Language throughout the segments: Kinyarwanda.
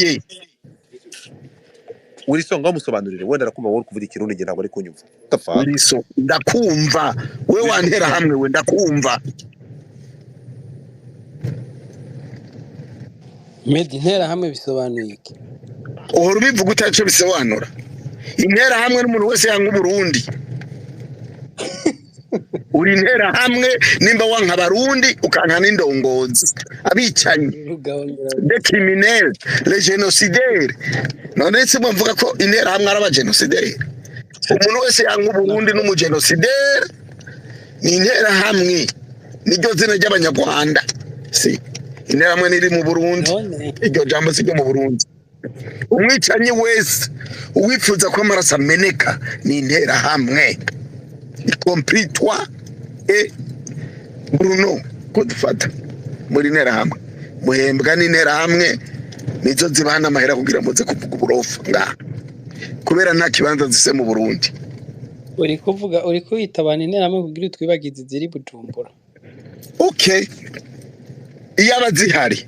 ye Wilson ngamusobanurire wenda arakumva wowe kuvuga ikirundi nge ntabwo ari kunyumva tafaka Wilson ndakumva we wantera hamwe we ndakumva Medi intera hamwe bisobanuye iki? uhora ubivuga utaco bisobanura intera hamwe n'umuntu wese yanga Burundi uri intera hamwe nimba wanka Barundi ukanka n'indongozi abicanyi des criminels les génocidaires none se mvuga ko intera hamwe araba génocidaire umuntu wese yanga Burundi n'umugénocidaire ni intera hamwe niryo zina ry'abanyarwanda si intera hamwe niri mu Burundi iryo jambo si ryo mu Burundi umwicanyi wese uwifuza ko amaraso ameneka ni intera hamwe y compris toi et Bruno ko dufata muri intera hamwe muhembwa n'intera hamwe nizo zibana amahera kugira muze kuvuga uburofa nga kubera nta kibanza zise mu Burundi uri kwitabana intera hamwe kugira twibagize ziri Bujumbura. Okay iyaba zihari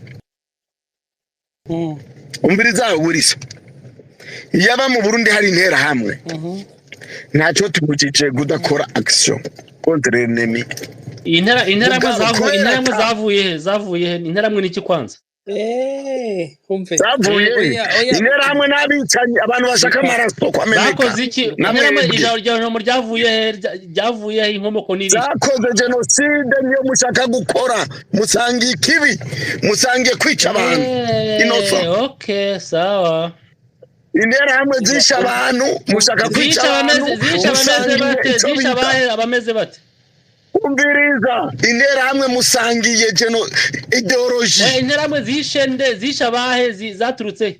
umviriza Wilson iyaba mu Burundi hari intera hamwe ntacyo tubujije kudakora action contre l'ennemi. Intera zavuye intera mwe niki kwanza umve zavuye intera hamwe n'abicanyi abantu bashaka amaraso kwameneka bakoze iki intera mwe ijambo ryavuye inkomoko niri zakoze genocide niyo mushaka gukora musangiye ikibi musangiye kwica abantu innocent. Okay sawa intera hamwe zisha abantu mushaka kwica abantu zisha abameze bate umviriza intera hamwe musangiye ideologie intera hamwe zisha abahe zaturutse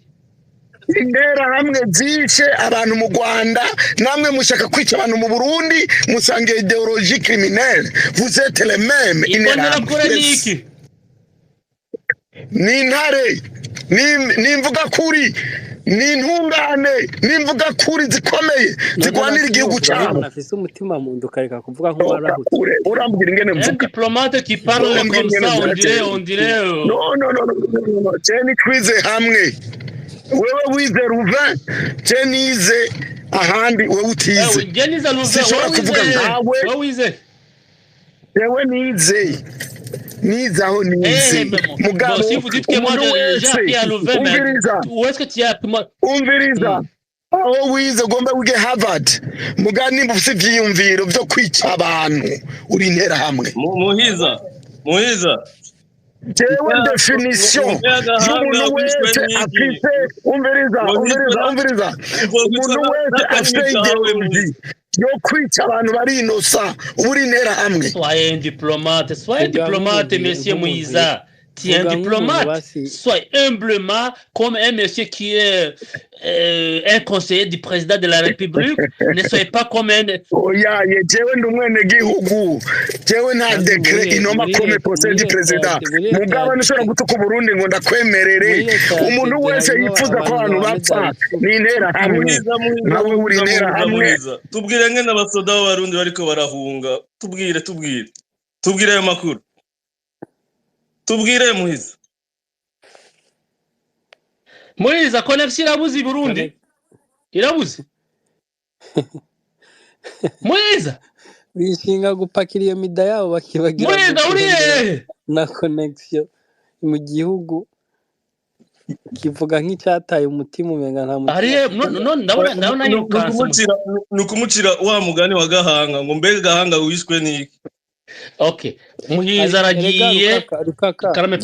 intera hamwe zishe abantu mu Rwanda namwe mushaka kwica abantu mu Burundi musangiye ideologie criminelle vous êtes les mêmes intera hamwe ni ntare ni mvuga kuri ni ntungane nimvuga kuri zikomeye zigwanira igihugu cyabo nafise umutima mu ndukareka kuvuga nko warahutse urambwira ingene mvuga diplomate qui parle comme ça on dirait no cyane twize hamwe wewe wize Louvain cyenize ahandi wewe utize cyenize Louvain wewe wize yewe nize nizaho nize mugabo si vous dites que moi j'ai appris à Louvain mais où est-ce que tu as appris umviriza aho wize gomba wige Harvard mugani mufise vyiyumviro byo kwica abantu uri intera hamwe muhiza jewe definition y'umuntu wese afite umviriza umuntu wese afite ideologie yo kwica abantu bari inosa uburi intera hamwe. Soyez diplomate monsieur Moïse. Tu es un diplomate, sois humblement comme un monsieur qui est un conseiller du président de la République. Ne soyez pas comme un... Oya, jewe ndumwene gihugu. Jewe nta décret inoma comme conseiller du président. Mugabo nishobora gutuka Burundi ngo ndakwemerere. Umuntu wese yifuza ko abantu bapfa ni intera hamwe. Nawe uri intera hamwe. Tubwire ngene abasoda b'abarundi bariko barahunga. Tubwire ayo makuru. Tubwire Moïse connexion irabuze Burundi irabuze Moïse bishinga gupakira iyo mida yabo bakibagira Moïse uriye na connexion mu gihugu kivuga nk'icyataye umutima umenga nta mutima ariye ndabona nukumucira wa mugani wa Gahanga ngo mbega Gahanga wishwe niki. Okay Muhiza aragiye karame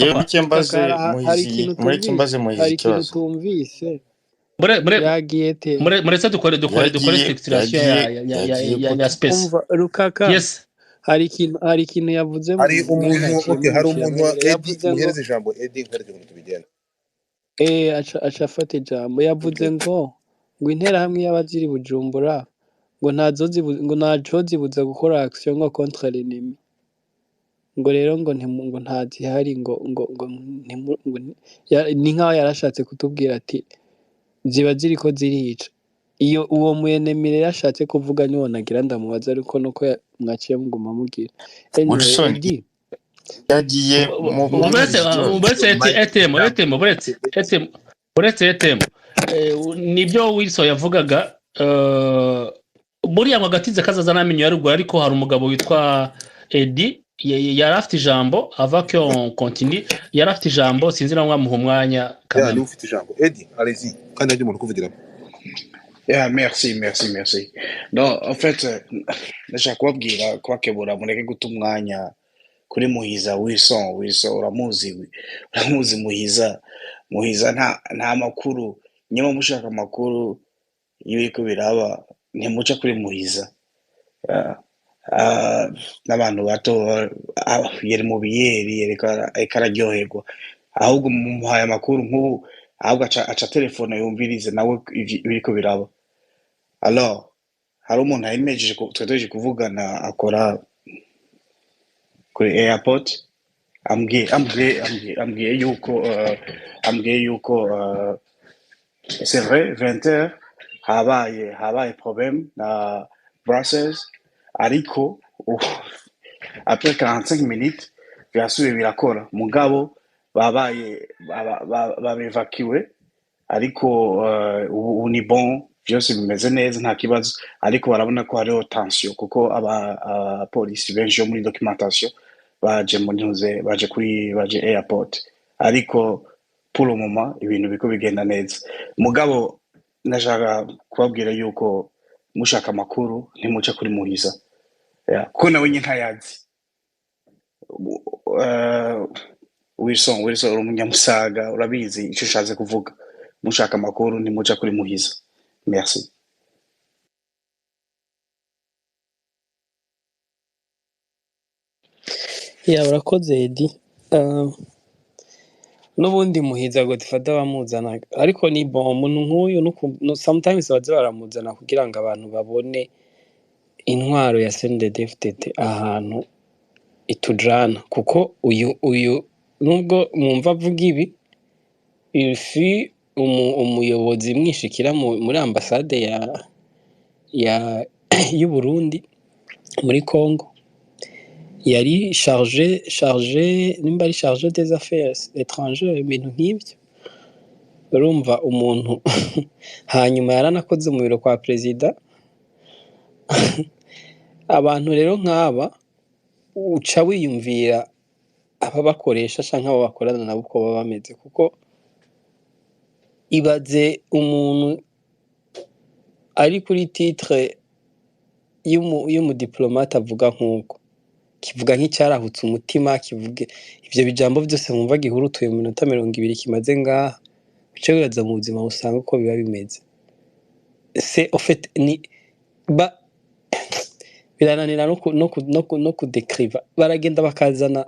mbaze Muhiza ikibazo tumvise yagiye te muretse dukore structuration ya space Rukaka yes hari ikintu yavuze hari umuntu yavuze ijambo Eddie nkarije ngo tubigenda acafate ijambo yavuze ngo intera hamwe y'abaziri Bujumbura ngo ntazo zibuza gukora action ngo contre l'ennemi ngo rero ngo ntazihari ngo ni nkaho yarashatse kutubwira ati ziba ziriko zirica iyo uwo muyenemire yashatse kuvuga niwo nagira ndamubaza ariko nuko mwaciye muguma mugira yagiye mu uretse etemu nibyo Wilson yavugaga buriya ngo agatize kazaza n'amenyo ya ruguru ariko hari umugabo witwa Edi yari afite ijambo ava ko continue yari afite ijambo sinzi na mwamuha umwanya ya ni ufite ijambo Edi allez-y kandi hari umuntu kuvugira Yeah, merci. Non, en fait, ndashaka kubabwira kubakebura mureke guta umwanya kuri Muhiza Wilson uramuzi Muhiza nta makuru nyuma mushaka amakuru y'ibiko biraba ntimuca kuri Muhiza n'abantu bato yari mu biyeri yereka araryoherwa ahubwo mumuhaye amakuru nk'ubu ahubwo aca telefone yumvirize nawe ibiko biraba. Alors hari umuntu yayimejeje tweteje kuvugana akora kuri airport ambwiye yuko c'est vrai 20h habaye problème na Brussels ariko après 45 minutes byasubiye birakora mugabo babevakiwe ariko ubu ni bon byose bimeze neza nta kibazo ariko barabona ko hariho tension kuko abapolisi benshi yo muri documentation baje airport ariko pour le moment ibintu biko bigenda neza mugabo nashaka kubabwira yuko mushaka amakuru ntimuca kuri Muhiza kuko nawe nyine ntayazi Wilson uri umunyamusaga urabizi icyo ushatse kuvuga mushaka amakuru ntimuca kuri Muhiza. Merci. urakoze Edi n'ubundi Muhiza ngo dufata bamuzana ariko ni bon umuntu nk'uyu sometimes baza baramuzana kugira ngo abantu babone intwaro ya CNDD-FDD ahantu itujana kuko uyu nubwo mwumva avuga ibi ifi umuyobozi mwishikira muri ambassade y'u Burundi muri Congo yari chargé nimba ari chargé des affaires étrangères ibintu nk'ibyo urumva umuntu hanyuma yaranakoze mu biro kwa perezida abantu rero nk'aba uca wiyumvira aba bakoresha canke abo bakorana nabo uko baba bameze kuko ibaze umuntu ari kuri titre y'umudiplomate avuga nk'uko kivuga nk'icyarahutse umutima kivuge ivyo bijambo byose mwumva gihurutuye mu minota 20 kimaze ngaha uce wibaza mu buzima usanga uko biba bimeze c'est en fait ni birananira no kudekriva baragenda bakazana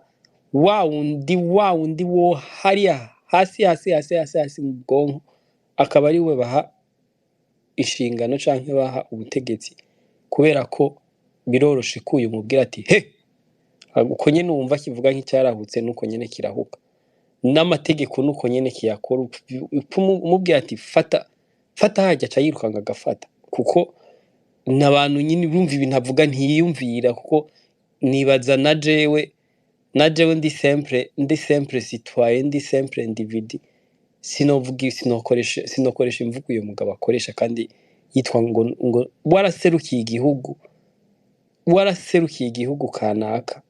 wundi wo hariya hasi mu bwonko akaba ari we baha inshingano canke baha ubutegetsi kubera ko biroroshe kuyu mubwira ati he uko nyene wumva kivuga nk'icyarahutse nuko nyene kirahuka n'amategeko nuko nyene kiyakora umubwira ati fata hajya ca yirukanga agafata kuko n'abantu nyine bumva ibintu avuga ntiyiyumvira kuko nibaza na jewe ndi simple citoyen ndi simple individu sinokoresha imvugo uyo mugabo akoresha kandi yitwa ngo waraserukiye igihugu kanaka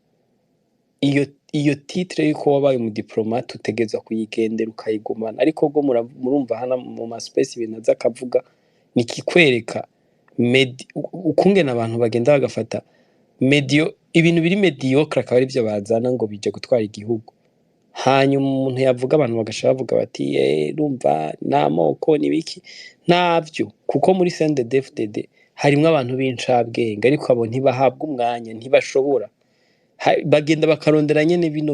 iyo titre yuko wabaye umudiplomate utegeza kuyigendera ukayigumana ariko ubwo murumva hana mu maspace ibintu azakavuga nikikwereka ukungena abantu bagenda bagafata ibintu biri mediocre akaba ari byo bazana ngo bije gutwara igihugu hanyuma umuntu yavuga abantu bagashaka bavuga bati rumva namoko nibiki navyo kuko muri CNDD-FDD harimo abantu b'incabwenge ariko abo ntibahabwa umwanya ntibashobora bagenda bakarondera nyene bino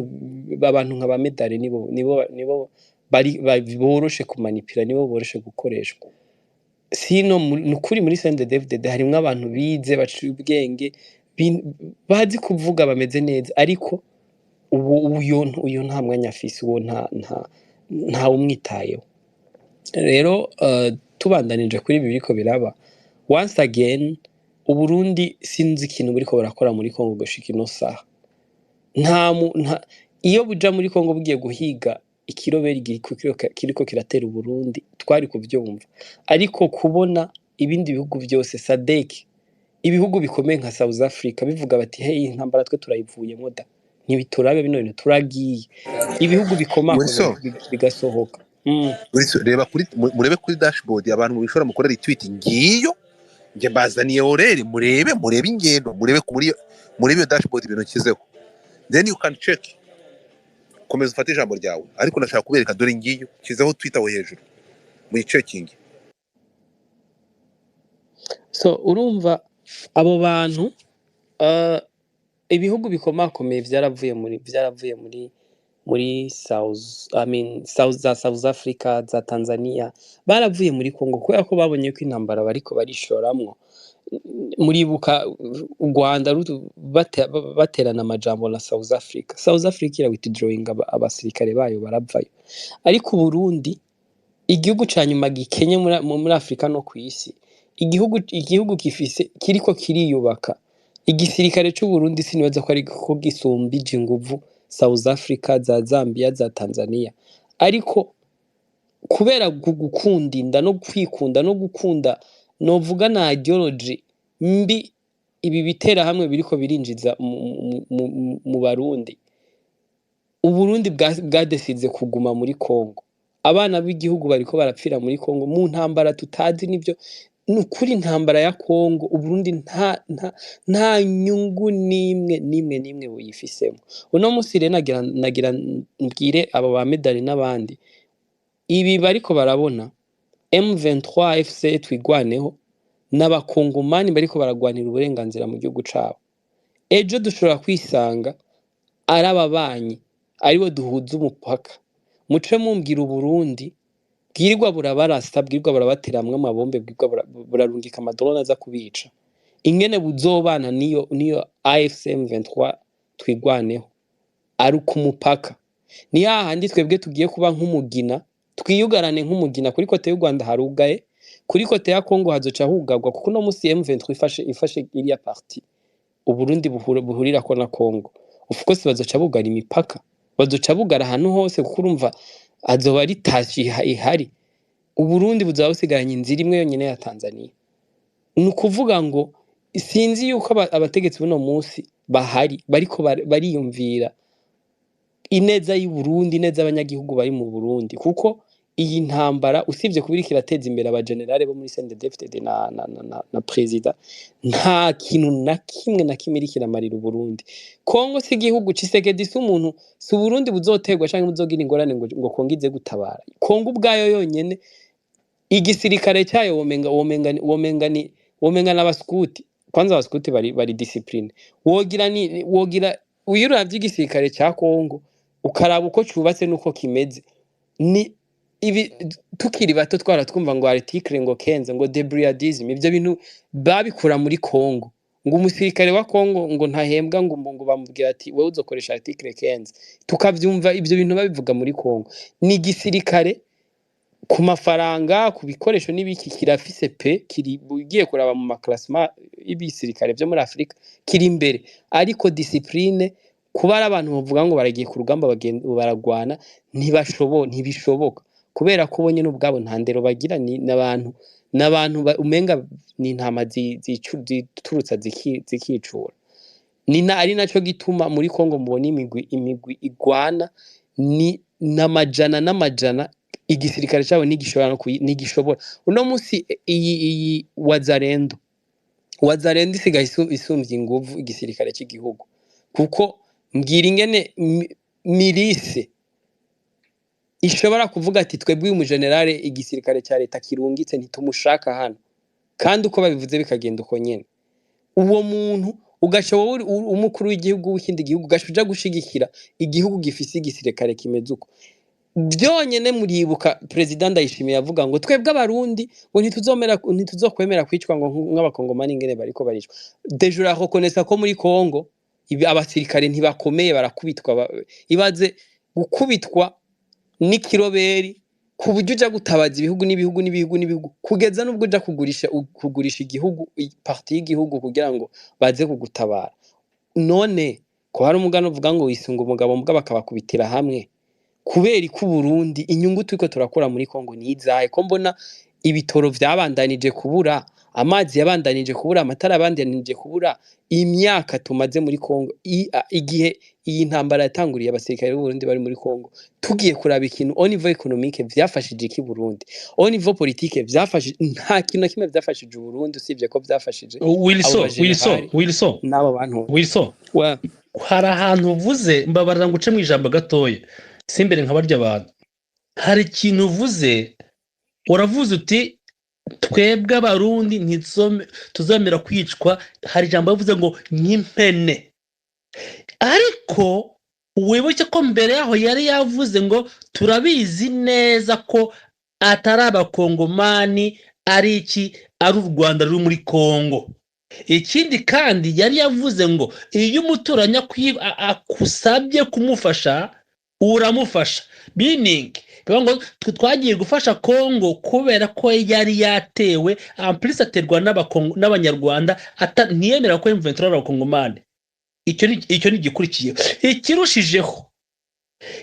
abantu nka bamedare nibo bari boroshe kumanipira nibo boroshe gukoreshwa sino nukuri muri CNDD-FDD harimo abantu bize baciye ubwenge bazi kuvuga bameze neza ariko uyu nta mwanya afise uwo nta umwitayeho rero tubandanije kuri ibi biriko biraba once again Uburundi sinzi ikintu buriko barakora muri Congo gushika ino saha iyo buja muri Congo bugiye guhiga ikiroberi kiriko kiratera Uburundi twari kuvyumva, ariko kubona ibindi bihugu byose SADC ibihugu bikomeye nka South Africa bivuga bati hey intambara twe turayivuyemo da ntibiturabe bino bintu turagiye, ibihugu Wilson bigasohoka. Wilson reba kuri murebe kuri dashboard abantu bishora mukorera retweet ngiyo nge bazaniye orere murebe ingendo murebe dashboard ibintu kizeho, then you can check. Komeza ufate ijambo ryawe ariko nashaka kubereka dore ngiyo kizeho Twitter we hejuru muri checking. So urumva abo bantu ibihugu bikomakomeye byaravuye muri South Africa za Tanzania baravuye muri Congo kubera ko babonye ko intambara bariko barishoramwo. Muribuka u Rwanda baterana amajambo na South Africa ira withdrawing abasirikare bayo baravayo, ariko Burundi igihugu canyuma gikenye muri Afrika no kwisi igihugu kiriko kiriyubaka. Igisirikare cy'u Burundi sinibaza ko ari ko gisumbije inguvu South Africa za Zambia za Tanzania, ariko kubera gukunda inda no kwikunda no gukunda novuga na ideology mbi ibi bitera hamwe biriko birinjiza mu Barundi, Uburundi bwadesize kuguma muri Congo, abana b'igihugu bariko barapfira muri Congo mu ntambara tutazi nivyo nukuri intambara ya Congo. Uburundi nta nyungu nimwe buyifisemo. Uno musi rero nagira mbwire abo ba medali n'abandi ibi bariko barabona M23 FC twigwaneho n'abakongomani bariko baragwanira uburenganzira mu gihugu cabo. Ejo dushobora kwisanga ari ababanyi aribo duhuza umupaka, muce mumbwira Uburundi bwirirwa burabarasta bwirirwa burabateramwe amabombe bwirirwa burarungika amadrone aza kubica, ingene buzobana niyo AFC M23 twigwaneho ari ku mupaka. Ni hahandi twebwe tugiye kuba nk'umugina, twiyugarane nk'umugina. Kuri kote y'u Rwanda harugaye, kuri kote ya Congo hazoca hugagwa kuko no musi M23 ifashe iriya parti Uburundi buhurirako na Congo. Of course bazoca bugara imipaka, bazoca bugara ahantu hose kuko urumva azoba ari tashi ihari. Uburundi buzaba busigaranye inzira imwe yonyene ya Tanzania. Ni ukuvuga ngo sinzi yuko abategetsi buno munsi bahari bariko bariyumvira ineza y'u Burundi, neza abanyagihugu bari mu Burundi, kuko iyi ntambara usibye kubiri kirateza imbere abagenerale bo muri CNDD-FDD na president, nta kintu na kimwe iri kiramarira Burundi. Kongo si igihugu Tshisekedi si umuntu, si Burundi buzotegwa canke buzogira ingorane ngo Kongo ize gutabara. Kongo ubwayo yonyene igisirikare cyayo womenga n'abaskuti, kwanza abaskuti bari discipline, wogira uyiravye igisirikare cya Kongo ukaraba uko cyubatse nuko kimeze. Ni ibi tukiri bato twumva ngo article ngo kenze ngo debriadism, ibyo bintu babikura muri Congo, ngo umusirikare wa Congo ngo ntahembwa ngo bamubwira ati wewe uzokoresha article kenze, tukavyumva ibyo bintu babivuga muri Congo. Ni gisirikare ku mafaranga ku bikoresho n'ibiki kirafise kiri ugiye kuraba mu maklasma y'ibisirikare byo muri Afrika kiri imbere, ariko discipline kuba ari abantu bavuga ngo baragiye ku rugamba baragwana ntibishoboka, kubera ko bonye n'ubwabo nta ndero bagira. Ni n'abantu umenga ni intama ziturutsa zikicura. Ari naco gituma muri Congo mubona imigwi igwana ni n'amajana igisirikare cyabo nigishobora. Uno musi iyi wazarendo isigaye isumvye inguvu igisirikare cy'igihugu, kuko mbwira ingene mirise ishobora kuvuga ati twebwe uyu mugenerale igisirikare cya leta kirungitse ntitumushaka hano, kandi uko babivuze bikagenda uko nyene. Uwo muntu ugashoboye umukuru w'igihugu w'ikindi gihugu gashuja gushigikira igihugu gifise igisirikare kimeze uko. Byonyene muribuka president Ndayishimiye yavuga ngo twebwe abarundi ngo ntituzokwemera kwicwa ngo nk'abakongomani ingene bariko baricwa. Deje reconnaître ko muri Congo abasirikare ntibakomeye barakubitwa, ibaze gukubitwa n'ikiroberi ku buryo uja gutabaza ibihugu kugeza n'ubwo uja kugurisha igihugu parti y'igihugu kugira ngo baze kugutabara. None ko hari umugano uvuga ngo wisunga umugabo mbwa bakabakubitira hamwe, kubera ko Burundi inyungu turiko turakora muri Kongo ni izahe ko mbona ibitoro vyabandanije kubura amazi yabandanije kubura amatara yabandanije kubura imyaka tumaze muri Kongo igihe iyi ntambara yatanguriye abasirikare b'u Burundi bari muri Kongo tugiye kuraba ikintu au niveau économique vyafashije iki Burundi au niveau politique vyafashije nta kintu kimwe vyafashije u Burundi usibye ko vyafashije Wilson n'abo bantu hari ahantu uvuze mbabarira ngo uce mu ijambo gatoya simbere nkabarya abantu hari ikintu uvuze uravuze uti twebwe abarundi ntituzemera kwicwa hari ijambo yavuze ngo nk'impene ariko wibuke ko mbere yaho yari yavuze ngo turabizi neza ko atari abakongomani ari iki ari u Rwanda ruri muri Kongo ikindi kandi yari yavuze ngo iyo umuturanya akusabye kumufasha uramufasha meaning ngo twagiye gufasha Kongo kubera ko yari yatewe amplis aterwa n'abanyarwanda ntiyemera ko M23 ari abakongomani icyo ni gikurikiye ikirushijeho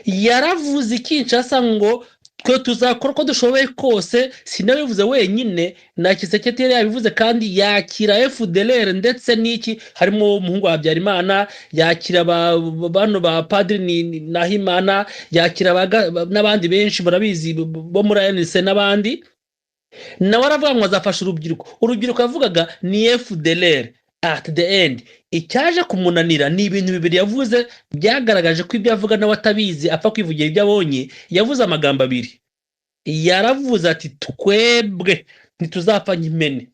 yaravuze Kinshasa ngo twe tuzakora ko dushoboye kose sinabivuze wenyine na Kisekete yari yabivuze kandi yakira FDLR ndetse n'iki harimo umuhungu wa Habyarimana yakira bano ba Padri Nahimana yakira n'abandi benshi barabizi bo muri ANC n'abandi nawe aravuga ngo azafasha urubyiruko yavugaga ni FDLR at the end icyaje kumunanira ni ibintu bibiri yavuze byagaragaje ko ibyo avuga nawe atabizi apfa kwivugira ibyo abonye yavuze amagambo abiri yaravuze ati twebwe ntituzapfa nk'imene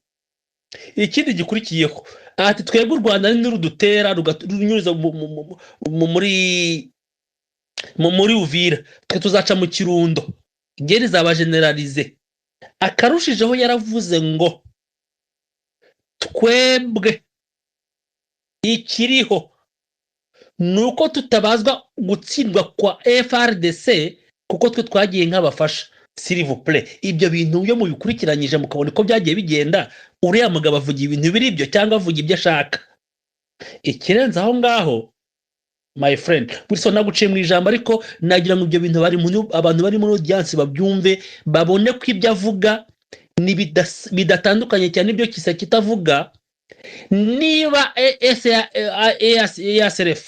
ikindi gikurikiyeho ati twebwe u Rwanda nirudutera runyuza muri Uvira twe tuzaca mu Kirundo ngeri zaba generalize akarushijeho yaravuze ngo twebwe ikiriho nuko tutabazwa gutsindwa kwa FRDC kuko twe twagiye nk'abafasha s'il vous plaît ibyo bintu byo mu bikurikiranyije mukabona ko byagiye bigenda uriya mugabo avuga ibintu biri ibyo cyangwa avuga ibyo ashaka ikirenze aho ngaho my friend Wilson naguciye mu ijambo ariko nagira ngo ibyo bintu abantu bari muri audience babyumve babone ko ibyo avuga ni bidatandukanye cyane ibyo Kisekete avuga niba EASRF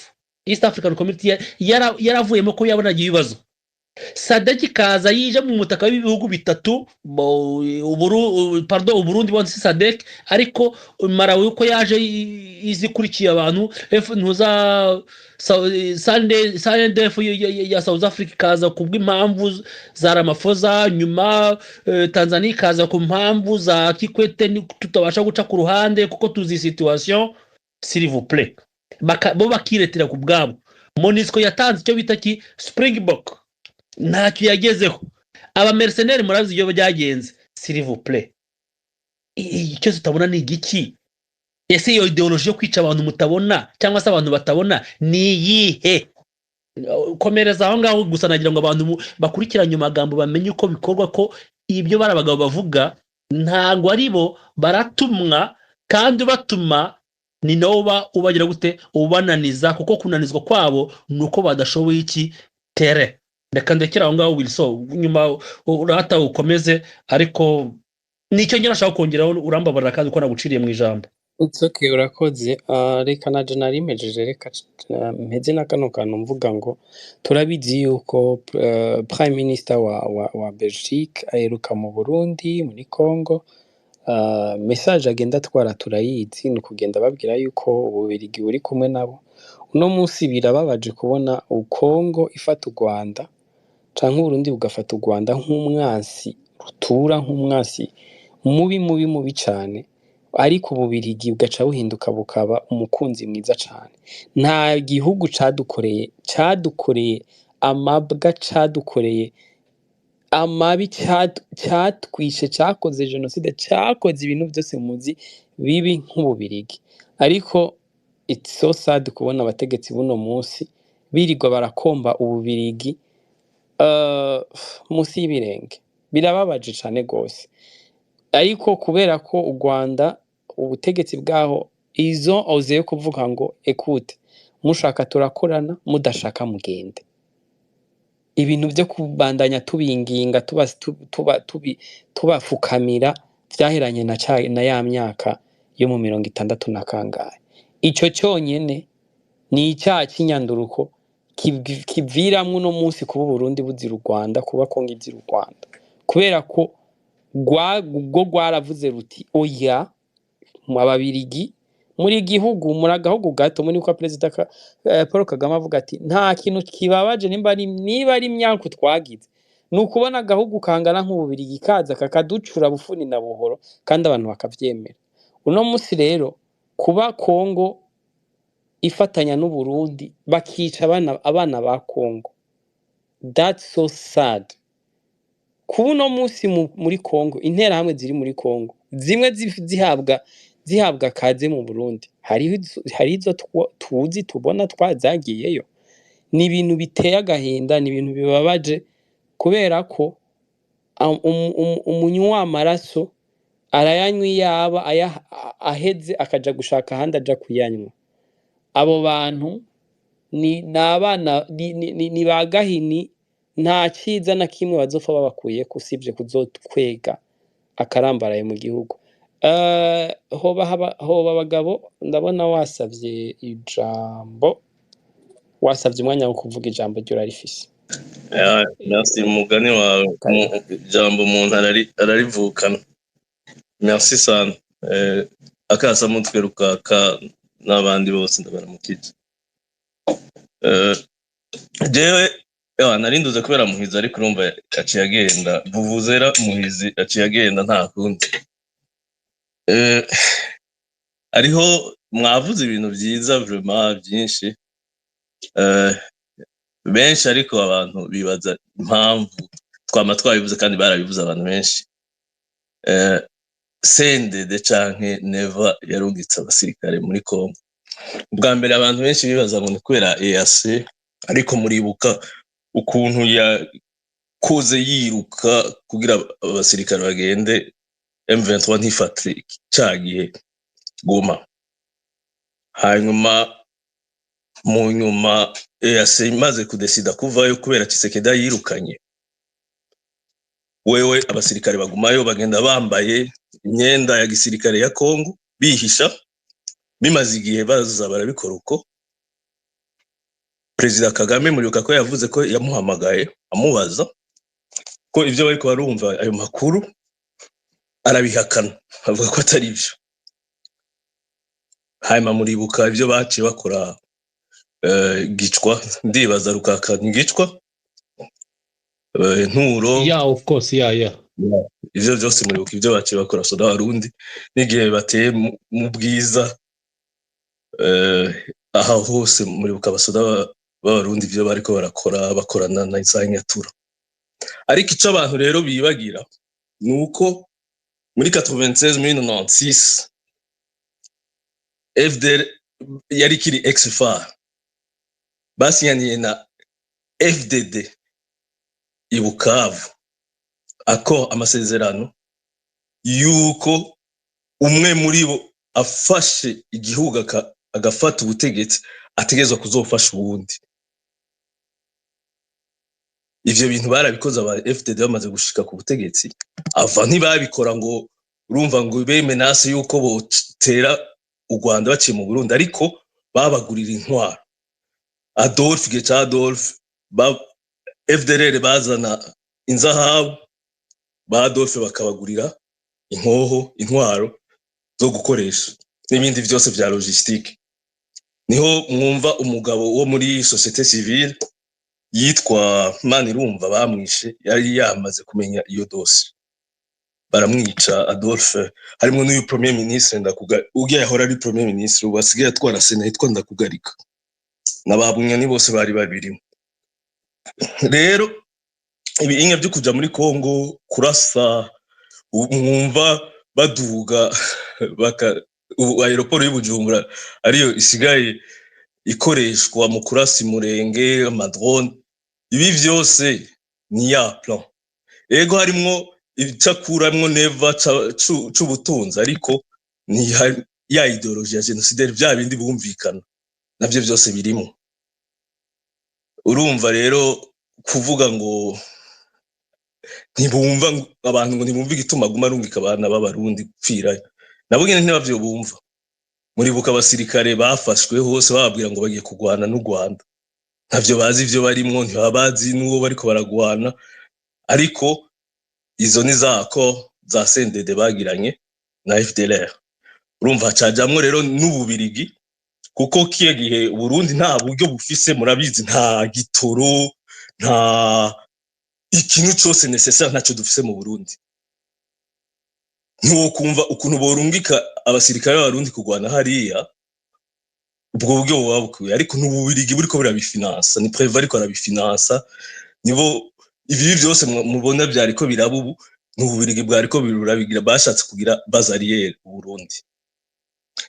East African Community yaravuyemo ko yabonaga ibibazo Sadeki kaza yije mu mutaka w'ibihugu bitatu Uburundi bonse Sadek ariko Malawi uko yaje izikurikiye abantu ntuza SANDF ya South Africa kaza kubw'impamvu za Ramaphosa nyuma Tanzania kaza ku mpamvu za Kikwete tutabasha guca ku ruhande kuko tuzi situation s'il vous plaît bo bakiretera ku bwabo Monisco yatanze icyo bita ki Springbok ntacyo yagezeho aba mercenaires murabizi ibyo byagenze s'il vous plaît icyo tutabona ni igiki ese iyo ideology yo kwica abantu mutabona cyangwa se abantu batabona ni yihe komereza aho ngaho gusa nagira ngo abantu bakurikiranye amagambo bamenye uko bikorwa ko ibyo barabagabo bavuga ntago ari bo baratumwa kandi batuma ni nawo ubagira gute ubananiza kuko kunanizwa kwabo nuko badashoboye iki tere reka ndekera aho ngaho Wilson nyuma urata ukomeze ariko nicyo ngira nashaka kongeraho urambabarira kandi uko naguciriye mu ijambo It's okay urakoze reka na General Mejeje reka mpeze na kano kantu mvuga ngo turabizi yuko Prime Minister wa Belgique aheruka mu Burundi muri Congo message agenda atwara turayizi ni kugenda babwira yuko Ububirigi buri kumwe nabo uno munsi birababaje kubona Congo ifata u Rwanda canke Burundi bugafata u Rwanda nk'umwansi rutura nk'umwansi mubi cyane ariko Ububirigi bugaca buhinduka bukaba umukunzi mwiza cyane nta gihugu cadukoreye amabwa cadukoreye amabi cyatwishe cyakoze genocide cyakoze ibintu byose muzi bibi nk'Ububirigi ariko it's so sad kubona abategetsi buno munsi birirwa barakomba Ububirigi munsi y'ibirenge birababaje cyane gose ariko kubera ko u Rwanda ubutegetsi bwaho izo ozeye kuvuga ngo écoute mushaka turakorana mudashaka mugende ibintu byo kubandanya tubinginga tubafukamira vyaheranye na ya myaka yo mu 60 na kangahe. Ico cyonyene ni icyaha cy'inyanduruko kiviramwo uno munsi kuba Burundi buzira u Rwanda, kuba Kongo izira u Rwanda, kubera ko rwaravuze ruti oya ababirigi muri gihugu muri agahugu gato, muri kwa Perezida Paul Kagame avuga ati nta kintu kibabaje niba ari imyanku twagize ni ukubona agahugu kangana nk'ububirigi kaza kakaducura bufuni na buhoro kandi abantu bakavyemera. Uno munsi rero kuba Kongo ifatanya n'u Burundi bakica abana ba Kongo, that's so sad. Kuba uno munsi muri Kongo interahamwe ziri muri Kongo zimwe zihabwa kaze mu Burundi, hari izo tuzi tubona twazagiyeyo. Ni ibintu biteye agahinda, ni ibintu bibabaje, kubera ko umunywi w'amaraso arayanywa yaba aheze akaja gushaka ahandi aja kuyanywa. Abo bantu ni abana ni ba gahini, nta ciza na kimwe bazopfa babakuye kusivye kuzotwega akarambaraye mu gihugu. Hoba abagabo ndabona wasavye ijambo, wasavye umwanya wo kuvuga ijambo ryo rarifise. Merci mugani wawe, ijambo umuntu ararivukana. Merci sana. Akasa mutwe rukaka n'abandi bose ndabaramukije. Jewe narinduze kubera Muhizi ariko urumva aciye agenda, Vuvuzera Muhizi aciye agenda nta kundi. Ariho mwavuze ibintu byiza vraiment byinshi, benshi ariko abantu bibaza impamvu twama twabivuze kandi barabivuze abantu benshi. Sendede canke Neva yarungitse abasirikare muri Kongo. Ubwa mbere abantu benshi bibaza ngo ni kubera EAC, ariko muribuka ukuntu yakoze yiruka kugira abasirikare bagende M23 ntifatire cyagiye Goma. Hanyuma mu nyuma EAC imaze kudesida kuvayo kubera Tshisekedi yirukanye, wewe abasirikare bagumayo bagenda bambaye imyenda ya gisirikare ya Kongo bihisha. Bimaze igihe baza barabikora uko. Perezida Kagame muribuka ko yavuze ko yamuhamagaye amubaza ko ivyo bariko barumva ayo makuru, arabihakana avuga ko atari byo. Hanyuma muribuka ivyo baciye bakora Gicwa, ndibaza Rukakana Gicwa, Nturo. Yeah, of course, yeah. Ivyo byose muribuka ivyo baciye bakora soda Warundi n'igihe bateye mu Bwiza. Aha hose muribuka abasoda b'Abarundi ivyo bariko bakorana na Nyatura. Ariko ico abantu rero bibagira nuko muri 96 FDR yari kiri ex-FAR basinyaniye na FDD i Bukavu ako amasezerano yuko umwe muri bo afashe igihugu agafata ubutegetsi ategezwa kuzofasha ubundi. Ivyo bintu barabikoze aba FDD bamaze gushika ku butegetsi, ava ntibabikora ngo urumva ngo bemenase yuko botera u Rwanda baciye mu Burundi, ariko babagurira intwaro. Adolphe Gecha FDLR bazana inzahabu, ba Adolphe bakabagurira inkoho, intwaro zo gukoresha n'ibindi byose vya logistique. Niho mwumva umugabo wo muri société civile yitwa Manirumva bamwishe, yari yamaze kumenya iyo dossier baramwica Adolphe. Harimo n'uyu premier ministre ugiye yahora ari premier ministre ubasigaye atwara Sena yitwa Ndakugarika, n'ababunya bose bari babirimo. Rero ibinye byo kuja muri Kongo kurasa, mwumva baduga aeroport y'Ubujumbura ariyo isigaye ikoreshwa mu kurasa Murenge, amadrone. Ibi byose ni ya plan. Ego harimo ibicakuramwo Neva c'ubutunzi, ariko ni ya ideologie ya genocidaire, bya bindi bumvikana navyo byose birimo. Urumva rero kuvuga ngo ntibumva abantu ngo ntibumva igituma aguma arungika abana b'abarundi gupfirayo nabo nyene ntibavyo bumva muribuka abasirikare bafashwe hose bababwira ngo bagiye kugwana n'u Rwanda ntavyo bazi ivyo barimwo ntibabazi n'uwo bariko baragwana ariko izo ni zako za CNDD bagiranye na FDLR urumva hacajamwo rero n'ububirigi kuko kiye gihe Burundi nta buryo bufise murabizi nta gitoro nta ikintu cyose necessaire ntaco dufise mu Burundi ntiwo kumva ukuntu borungika abasirikare b'abarundi kugwana hariya ubwo buryo bubabukwiye ariko n'ububirigi buriko burabifinansa ni Prévost ariko arabifinansa nibo ibi byose mubona byariko birabubu n'ububirigi bwariko birurabigira bashatse kugira bazariere u Burundi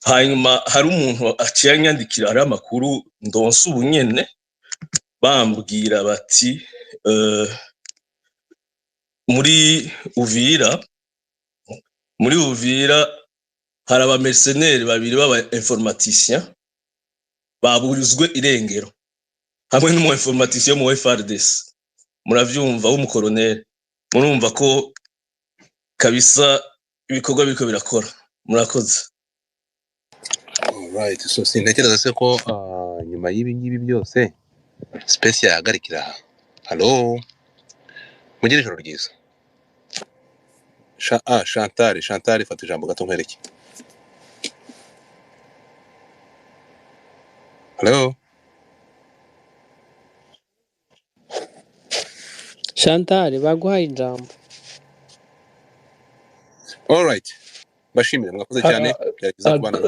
hanyuma hari umuntu aciye anyandikira ari amakuru ndonse ubunyene bambwira bati muri Uvira hari aba mercenaires babiri baba informaticiens baburizwe irengero hamwe n'umu informaticien mu FARDC muravyumva w'umukolonel murumva ko kabisa ibikorwa biriko birakora murakoze. Alright, so sintekereza se ko nyuma y'ibi ngibi byose space yahagarikira aha. Hello, mugire ijoro ryiza. Chantal fata ijambo gato nkwereke. Hello, Chantal baguhaye ijambo. alright, bashimire mwakoze cyane byageza kubana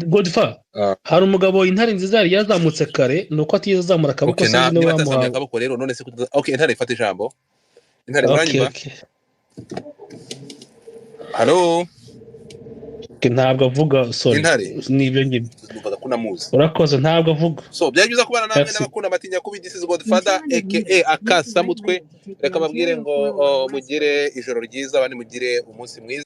Godfa hari umugabo intare nziza yari yazamutse kare nuko atizamura akaboko sinzi no bamuhaye bamuhaye akaboko rero none se okay intare fata ijambo intare muranyumva. Hello, ntabwo avuga sorry intare nibyo ngibyo numvaga ko namuzi. urakoze ntabwo avuga So byageza kubana namwe n'abakunda amatinya kubi this is Godfather aka akasa mutwe reka babwire ngo mugire ijoro ryiza abandi mugire umunsi mwiza.